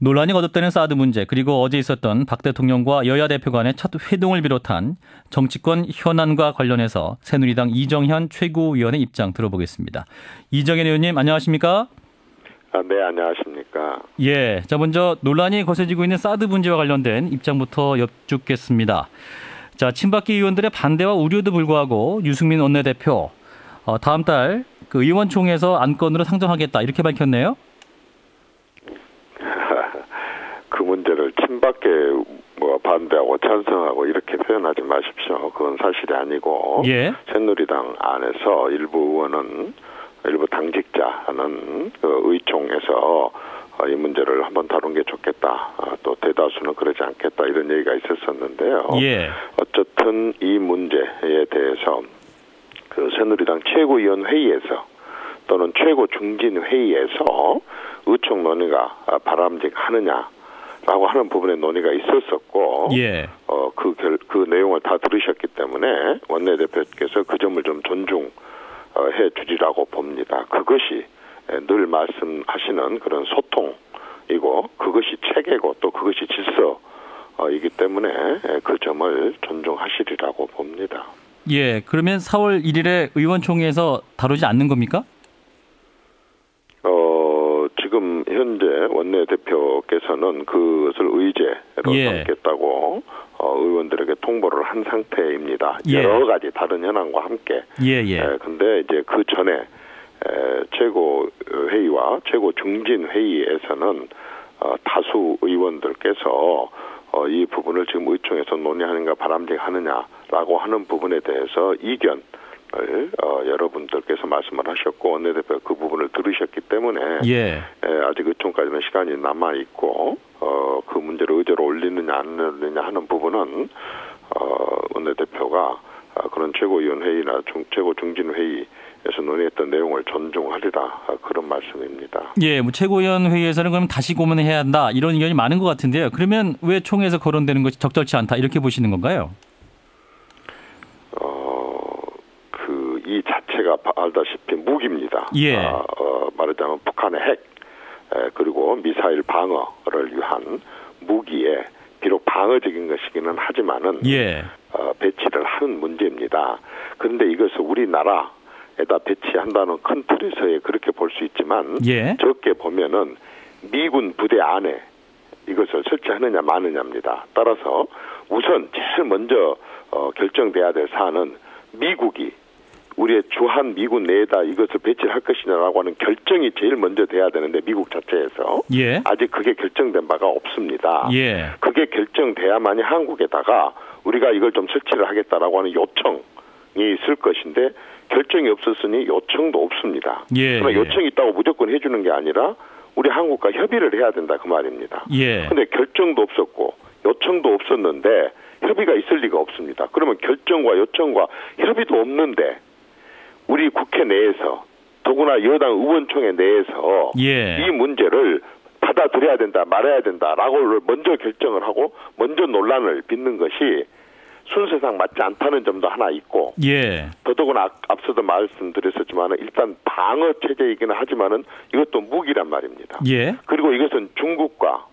논란이 거듭되는 사드 문제 그리고 어제 있었던 박 대통령과 여야 대표 간의 첫 회동을 비롯한 정치권 현안과 관련해서 새누리당 이정현 최고위원의 입장 들어보겠습니다. 이정현 의원님 안녕하십니까? 네, 안녕하십니까? 예, 자 먼저 논란이 거세지고 있는 사드 문제와 관련된 입장부터 여쭙겠습니다. 자, 친박계 의원들의 반대와 우려도 불구하고 유승민 원내대표 다음 달 그 의원총회에서 안건으로 상정하겠다 이렇게 밝혔네요. 그 문제를 친박계 반대하고 찬성하고 이렇게 표현하지 마십시오. 그건 사실이 아니고 예. 새누리당 안에서 일부 의원은 일부 당직자는 그 의총에서 이 문제를 한번 다룬 게 좋겠다. 또 대다수는 그러지 않겠다. 이런 얘기가 있었었는데요. 예. 어쨌든 이 문제에 대해서 그 새누리당 최고위원 회의에서 또는 최고 중진 회의에서 의총 논의가 바람직하느냐라고 하는 부분에 논의가 있었었고, 예. 그 내용을 다 들으셨기 때문에 원내대표께서 그 점을 좀 존중해 주리라고 봅니다. 그것이 늘 말씀하시는 그런 소통이고 그것이 체계고 또 그것이 질서이기 때문에 그 점을 존중하시리라고 봅니다. 예, 그러면 4월 1일에 의원총회에서 다루지 않는 겁니까? 지금 현재 원내대표께서는 그것을 의제로 삼겠다고 의원들에게 통보를 한 상태입니다. 예. 여러 가지 다른 현안과 함께. 근데 이제 그 전에 최고회의와 최고 중진회의에서는 다수 의원들께서 이 부분을 지금 의총에서 논의하는가 바람직하느냐라고 하는 부분에 대해서 이견을 여러분들께서 말씀을 하셨고 원내대표가 그 부분을 들으셨기 때문에 아직 의총까지는 시간이 남아있고 그 문제를 의제로 올리느냐 안 올리느냐 하는 부분은 원내대표가 그런 최고위원회의나 최고 중진회의에서 논의했던 내용을 존중하리라 그런 말씀입니다. 예, 뭐 최고위원회의에서는 그럼 다시 고민해야 한다 이런 의견이 많은 것 같은데요. 그러면 왜 총회에서 거론되는 것이 적절치 않다 이렇게 보시는 건가요? 이 자체가 알다시피 무기입니다. 예. 말하자면 북한의 핵 그리고 미사일 방어를 위한 무기에 비록 방어적인 것이기는 하지만은 배치를 하는 문제입니다. 그런데 이것을 우리나라에다 배치한다는 큰 틀에서의 그렇게 볼 수 있지만 적게 보면은 미군 부대 안에 이것을 설치하느냐 마느냐입니다. 따라서 우선 제일 먼저 결정돼야 될 사안은 미국이 우리의 주한 미군 내에다 이것을 배치할 것이냐라고 하는 결정이 제일 먼저 돼야 되는데 미국 자체에서 아직 그게 결정된 바가 없습니다. 그게 결정돼야만이 한국에다가 우리가 이걸 좀 설치를 하겠다라고 하는 요청이 있을 것인데 결정이 없었으니 요청도 없습니다. 그러나 요청이 있다고 무조건 해주는 게 아니라 우리 한국과 협의를 해야 된다 그 말입니다. 그런데 결정도 없었고 요청도 없었는데 협의가 있을 리가 없습니다. 그러면 결정과 요청과 협의도 없는데 우리 국회 내에서 더구나 여당 의원총회 내에서 이 문제를 받아들여야 된다 말아야 된다라고 먼저 결정을 하고 먼저 논란을 빚는 것이 순서상 맞지 않다는 점도 하나 있고 더더구나 앞서도 말씀드렸었지만 일단 방어 체제이기는 하지만은 이것도 무기란 말입니다. 그리고 이것은 중국과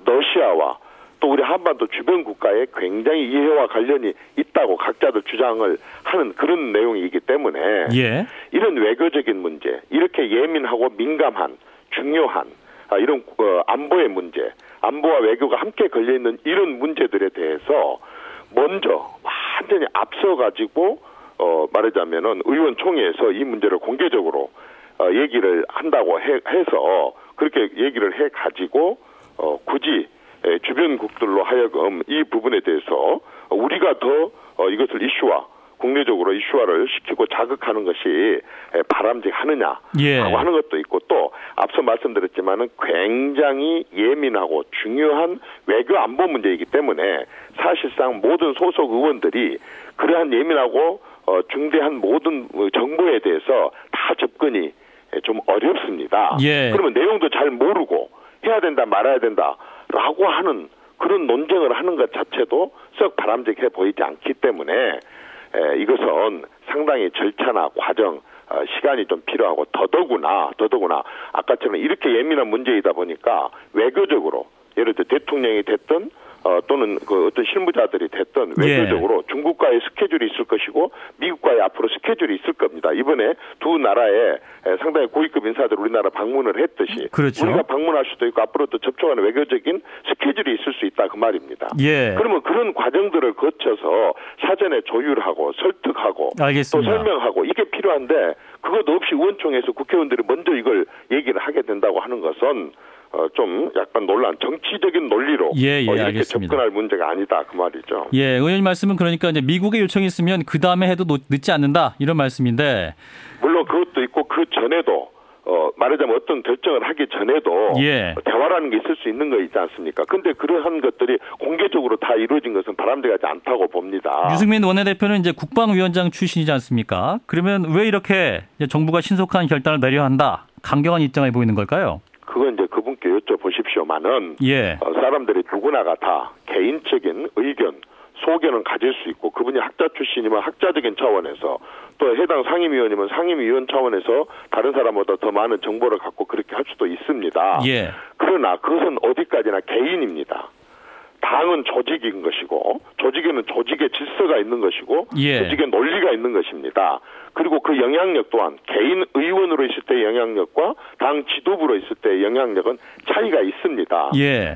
러시아와 또 우리 한반도 주변 국가에 굉장히 이해와 관련이 있다고 각자들 주장을 하는 그런 내용이기 때문에 이런 외교적인 문제, 이렇게 예민하고 민감한 중요한 이런 안보의 문제, 안보와 외교가 함께 걸려있는 이런 문제들에 대해서 먼저 완전히 앞서가지고 말하자면은 의원총회에서 이 문제를 공개적으로 얘기를 한다고 해서 그렇게 얘기를 해가지고 굳이 주변국들로 하여금 이 부분에 대해서 우리가 더 이것을 국내적으로 이슈화를 시키고 자극하는 것이 바람직하느냐라고 하는 것도 있고 또 앞서 말씀드렸지만은 굉장히 예민하고 중요한 외교 안보 문제이기 때문에 사실상 모든 소속 의원들이 그러한 예민하고 중대한 모든 정보에 대해서 다 접근이 좀 어렵습니다. 그러면 내용도 잘 모르고 해야 된다 말아야 된다라고 하는 그런 논쟁을 하는 것 자체도 썩 바람직해 보이지 않기 때문에 이것은 상당히 절차나 과정, 시간이 좀 필요하고 더더구나 아까처럼 이렇게 예민한 문제이다 보니까 외교적으로 예를 들어 대통령이 됐든 또는 그 어떤 실무자들이 됐든 외교적으로 중국과의 스케줄이 있을 것이고 미국과의 앞으로 스케줄이 있을 겁니다. 이번에 두 나라에 상당히 고위급 인사들 우리나라 방문을 했듯이 그렇죠. 우리가 방문할 수도 있고 앞으로 또 접촉하는 외교적인 스케줄이 있을 수 있다 그 말입니다. 그러면 그런 과정들을 거쳐서 사전에 조율하고 설득하고 알겠습니다. 또 설명하고 이게 필요한데 그것도 없이 의원총회에서 국회의원들이 먼저 이걸 얘기를 하게 된다고 하는 것은 좀 약간 정치적인 논리로 이렇게 알겠습니다. 접근할 문제가 아니다 그 말이죠. 의원님 말씀은 그러니까 이제 미국의 요청이 있으면 그 다음에 해도 늦지 않는다 이런 말씀인데 물론 그것도 있고 그 전에도 말하자면 어떤 결정을 하기 전에도 대화라는 게 있을 수 있는 거 있지 않습니까? 근데 그러한 것들이 공개적으로 다 이루어진 것은 바람직하지 않다고 봅니다. 유승민 원내대표는 이제 국방위원장 출신이지 않습니까? 그러면 왜 이렇게 정부가 신속한 결단을 내려야 한다? 강경한 입장을 보이는 걸까요? 그건 이제 그분께 여쭤보십시오만은 사람들이 누구나가 다 개인적인 의견, 소견은 가질 수 있고 그분이 학자 출신이면 학자적인 차원에서 또 해당 상임위원이면 상임위원 차원에서 다른 사람보다 더 많은 정보를 갖고 그렇게 할 수도 있습니다. 그러나 그것은 어디까지나 개인입니다. 당은 조직인 것이고 조직에는 조직의 질서가 있는 것이고 조직의 논리가 있는 것입니다. 그리고 그 영향력 또한 개인 의원으로 있을 때의 영향력과 당 지도부로 있을 때의 영향력은 차이가 있습니다.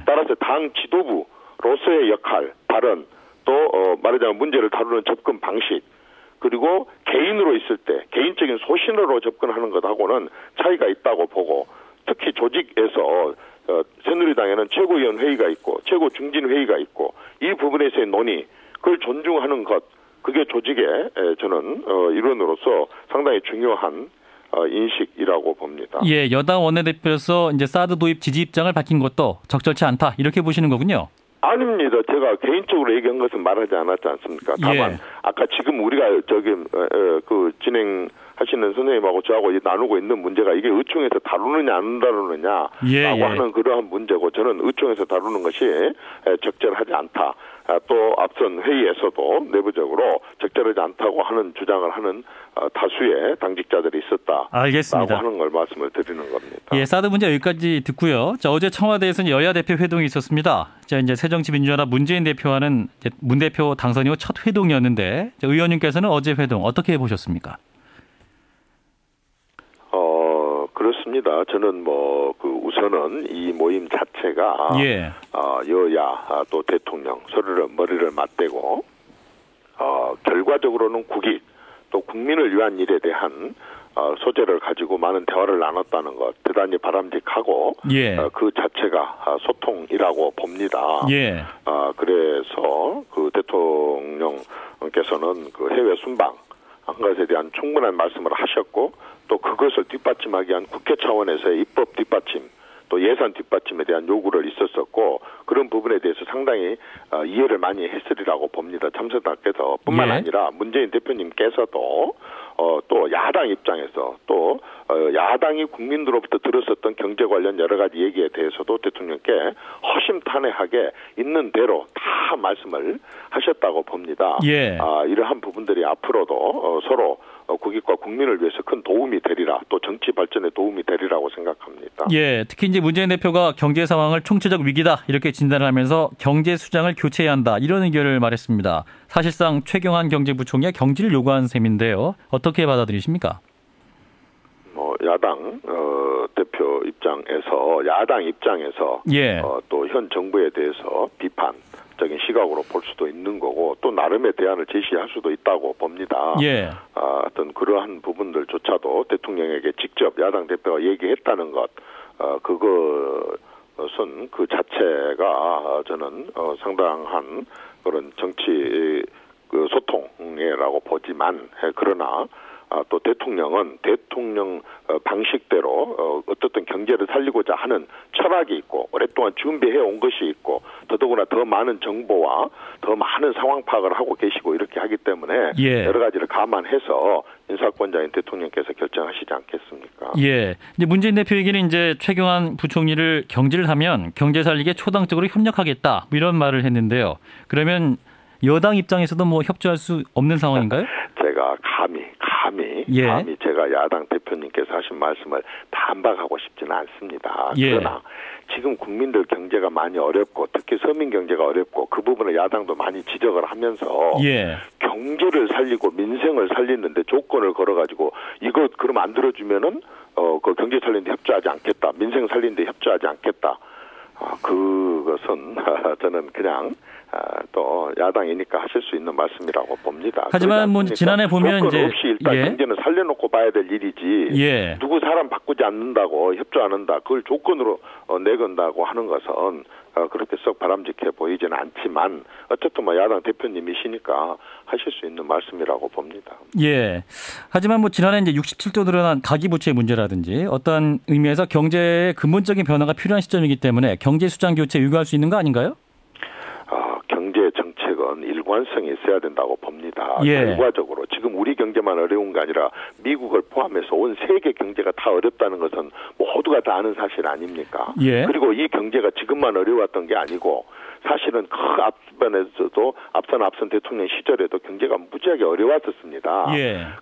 따라서 당 지도부로서의 역할, 발언, 또 말하자면 문제를 다루는 접근 방식 그리고 개인으로 있을 때 개인적인 소신으로 접근하는 것하고는 차이가 있다고 보고 특히 조직에서 새누리당에는 최고위원 회의가 있고 최고중진회의가 있고 이 부분에서의 논의 그걸 존중하는 것 그게 조직의 저는 일원으로서 상당히 중요한 인식이라고 봅니다. 여당 원내대표로서 이제 사드 도입 지지 입장을 밝힌 것도 적절치 않다 이렇게 보시는 거군요. 아닙니다. 제가 개인적으로 얘기한 것은 말하지 않았지 않습니까? 다만 아까 지금 우리가 그 진행하시는 선생님하고 저하고 나누고 있는 문제가 이게 의총에서 다루느냐 안 다루느냐라고 하는 그러한 문제고 저는 의총에서 다루는 것이 적절하지 않다. 또 앞선 회의에서도 내부적으로 적절하지 않다고 하는 주장을 하는 다수의 당직자들이 있었다. 알겠습니다. 라고 하는 걸 말씀을 드리는 겁니다. 사드 문제 여기까지 듣고요. 자, 어제 청와대에서는 여야 대표 회동이 있었습니다. 자, 이제 새정치민주연합 문재인 대표와는 문 대표 당선 이후 첫 회동이었는데 의원님께서는 어제 회동 어떻게 보셨습니까? 그렇습니다. 저는 우선은 이 모임 자체가 여야 또 대통령 서로를 머리를 맞대고 결과적으로는 국익 또 국민을 위한 일에 대한 소재를 가지고 많은 대화를 나눴다는 것 대단히 바람직하고 그 자체가 소통이라고 봅니다. 그래서 그 대통령께서는 그 해외 순방 한 것에 대한 충분한 말씀을 하셨고 또 그것을 뒷받침하기 위한 국회 차원에서의 입법 뒷받침 또 예산 뒷받침에 대한 요구를 있었었고 그런 부분에 대해서 상당히 이해를 많이 했으리라고 봅니다. 참석자께서 뿐만 아니라 문재인 대표님께서도 또 야당 입장에서 또 야당이 국민들로부터 들었었던 경제 관련 여러 가지 얘기에 대해서도 대통령께 허심탄회하게 있는 대로 다 말씀을 하셨다고 봅니다. 이러한 부분들이 앞으로도 서로 국익과 국민을 위해서 큰 도움이 되리라 또 정치 발전에 도움이 되리라고 생각합니다. 특히 이제 문재인 대표가 경제 상황을 총체적 위기다 이렇게 진단을 하면서 경제 수장을 교체해야 한다 이런 의견을 말했습니다. 사실상 최경환 경제부총리가 경질을 요구한 셈인데요. 어떻게 받아들이십니까? 야당 대표 입장에서 야당 입장에서 또 현 정부에 대해서 비판적인 시각으로 볼 수도 있는 거고 또 나름의 대안을 제시할 수도 있다고 봅니다. 어떤 그러한 부분들조차도 대통령에게 직접 야당 대표가 얘기했다는 것 그것은 그 자체가 저는 상당한 그런 정치 소통이라고 보지만 그러나 또 대통령은 대통령 방식대로 어떻든 경제를 살리고자 하는 철학이 있고 오랫동안 준비해 온 것이 있고 더더구나 더 많은 정보와 더 많은 상황 파악을 하고 계시고 이렇게 하기 때문에 여러 가지를 감안해서 인사권자인 대통령께서 결정하시지 않겠습니까? 이제 문재인 대표에게는 이제 최경환 부총리를 경질을 하면 경제 살리기에 초당적으로 협력하겠다 이런 말을 했는데요. 그러면 여당 입장에서도 협조할 수 없는 상황인가요? 제가 감히 감히 제가 야당 대표님께서 하신 말씀을 반박하고 싶지는 않습니다. 그러나 지금 국민들 경제가 많이 어렵고 특히 서민 경제가 어렵고 그 부분을 야당도 많이 지적을 하면서 경제를 살리고 민생을 살리는데 조건을 걸어가지고 이거 그럼 안 들어주면은 그 경제 살리는데 협조하지 않겠다. 민생 살리는데 협조하지 않겠다. 그것은 저는 그냥 또 야당이니까 하실 수 있는 말씀이라고 봅니다. 하지만 뭐 지난해 보면 이제 없이 일단 경제는 살려놓고 봐야 될 일이지 누구 사람 바꾸지 않는다고 협조 안 한다. 그걸 조건으로 내건다고 하는 것은 그렇게 썩 바람직해 보이지는 않지만 어쨌든 뭐 야당 대표님이시니까 하실 수 있는 말씀이라고 봅니다. 하지만 뭐 지난해 이제 67조 늘어난 가계부채 문제라든지 어떤 의미에서 경제의 근본적인 변화가 필요한 시점이기 때문에 경제 수장 교체 유도할 수 있는 거 아닌가요? 경제 정책은 일관성이 있어야 된다고 봅니다. 결과적으로 지금 우리 경제만 어려운 게 아니라 미국을 포함해서 온 세계 경제가 다 어렵다는 것은 모두가 다 아는 사실 아닙니까? 그리고 이 경제가 지금만 어려웠던 게 아니고 사실은 그 앞선 대통령 시절에도 경제가 무지하게 어려웠었습니다.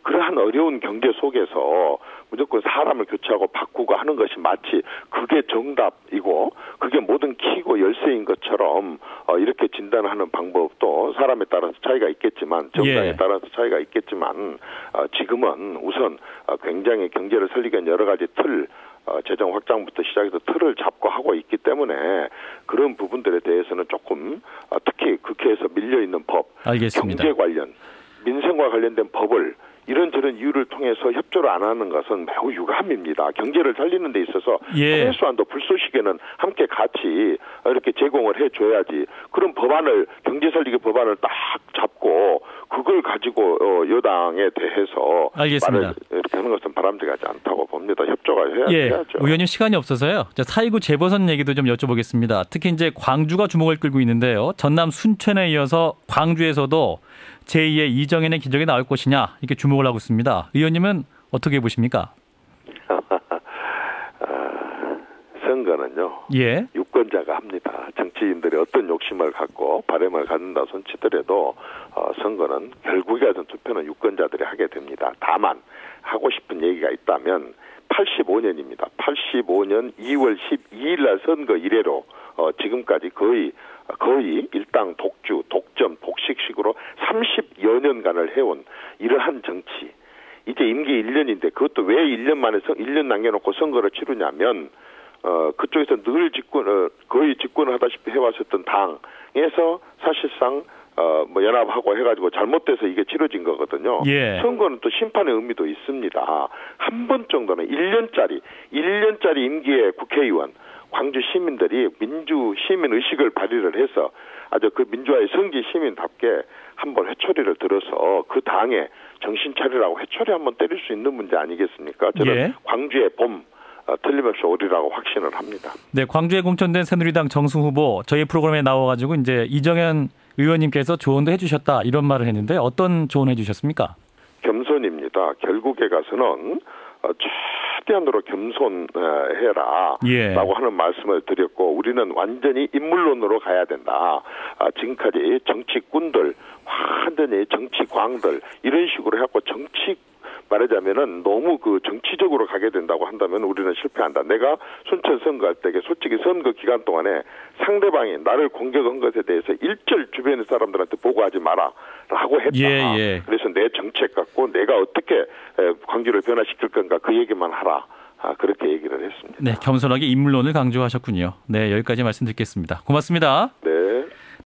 그러한 어려운 경제 속에서 무조건 사람을 교체하고 바꾸고 하는 것이 마치 그게 정답이고 그게 모든 키고 열쇠인 것처럼 이렇게 진단하는 방법도 사람에 따라서 차이가 있겠지만 정당에 따라서 차이가 있겠지만 지금은 우선 굉장히 경제를 살리기 위한 여러 가지 재정 확장부터 시작해서 틀을 잡고 하고 있기 때문에 그런 부분들에 대해서는 조금 특히 국회에서 밀려있는 법, 알겠습니다. 경제 관련, 민생과 관련된 법을 이런저런 이유를 통해서 협조를 안 하는 것은 매우 유감입니다. 경제를 살리는 데 있어서 최소한도 불쏘시개는 함께 같이 이렇게 제공을 해줘야지. 그런 법안을 경제 살리기 법안을 딱 잡고 그걸 가지고 여당에 대해서 알겠습니다. 이렇게 하는 것은 바람직하지 않다고 봅니다. 협조가 해야죠. 의원님 시간이 없어서요. 4.29 재보선 얘기도 좀 여쭤보겠습니다. 특히 이제 광주가 주목을 끌고 있는데요. 전남 순천에 이어서 광주에서도 제2의 이정현의 기적이 나올 것이냐 이렇게 주목을 하고 있습니다. 의원님은 어떻게 보십니까? 선거는요. 유권자가 합니다. 정치인들이 어떤 욕심을 갖고 바람을 갖는다 손치더라도 선거는 결국에 하던 투표는 유권자들이 하게 됩니다. 다만 하고 싶은 얘기가 있다면 85년입니다. 85년 2월 12일 날 선거 이래로 지금까지 거의 일당 독주, 독점, 독식식으로 30여 년간을 해온 이러한 정치. 이제 임기 1년인데 그것도 왜 1년 만에 1년 남겨놓고 선거를 치르냐면 그쪽에서 늘 거의 집권을 하다시피 해왔었던 당에서 사실상 연합하고 해가지고 잘못돼서 이게 치러진 거거든요. 선거는 또 심판의 의미도 있습니다. 한 번 정도는 1년짜리 임기의 국회의원, 광주 시민들이 시민 의식을 발휘를 해서 아주 그 민주화의 성지 시민답게 한번 회초리를 들어서 그 당에 정신 차리라고 회초리 한번 때릴 수 있는 문제 아니겠습니까? 저는 광주의 봄 틀림없이 오리라고 확신을 합니다. 광주에 공천된 새누리당 정승 후보 저희 프로그램에 나와가지고 이제 이정현 의원님께서 조언도 해주셨다 이런 말을 했는데 어떤 조언 해주셨습니까? 겸손입니다. 결국에 가서는 최대한으로 겸손해라 라고 하는 말씀을 드렸고 우리는 완전히 인물론으로 가야 된다. 지금까지 정치꾼들 완전히 정치광들 이런 식으로 해갖고 말하자면은 너무 정치적으로 가게 된다고 한다면 우리는 실패한다. 내가 순천 선거할 때 솔직히 선거 기간 동안에 상대방이 나를 공격한 것에 대해서 일절 주변의 사람들한테 보고하지 마라라고 했다. 그래서 내 정책 갖고 내가 어떻게 광주를 변화시킬 건가 그 얘기만 하라. 그렇게 얘기를 했습니다. 겸손하게 인물론을 강조하셨군요. 여기까지 말씀 듣겠습니다. 고맙습니다.